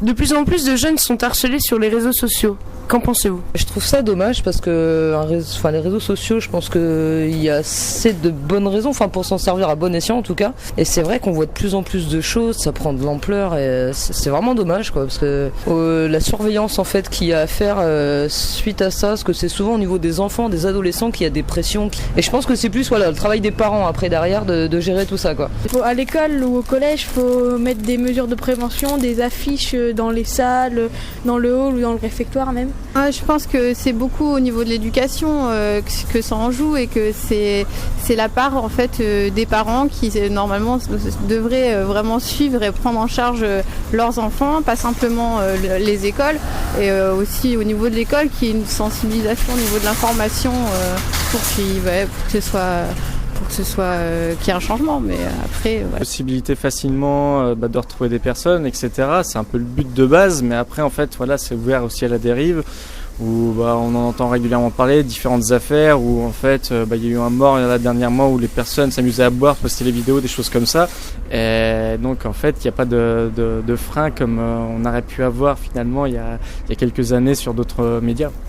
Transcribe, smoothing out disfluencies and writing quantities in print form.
De plus en plus de jeunes sont harcelés sur les réseaux sociaux. Qu'en pensez-vous ? Je trouve ça dommage parce que les réseaux sociaux, je pense qu'il y a assez de bonnes raisons, pour s'en servir à bon escient en tout cas. Et c'est vrai qu'on voit de plus en plus de choses, ça prend de l'ampleur et c'est vraiment dommage parce que la surveillance en fait qu'il y a à faire suite à ça, parce que c'est souvent au niveau des enfants, des adolescents qu'il y a des pressions. Et je pense que c'est plus le travail des parents après derrière de gérer tout ça quoi. À l'école ou au collège, il faut mettre des mesures de prévention, des affiches dans les salles, dans le hall ou dans le réfectoire même. Je pense que c'est beaucoup au niveau de l'éducation que ça en joue et que c'est la part en fait des parents qui normalement devraient vraiment suivre et prendre en charge leurs enfants, pas simplement les écoles, et aussi au niveau de l'école qu'il y ait une sensibilisation au niveau de l'information pour que ce soit qu'il y ait un changement, mais après voilà. Possibilité facilement de retrouver des personnes, etc. C'est un peu le but de base, mais après en fait c'est ouvert aussi à la dérive où on en entend régulièrement parler, différentes affaires où en fait il y a eu un mort là dernièrement où les personnes s'amusaient à boire, poster les vidéos, des choses comme ça. Et donc en fait il n'y a pas de frein comme on aurait pu avoir finalement il y a quelques années sur d'autres médias.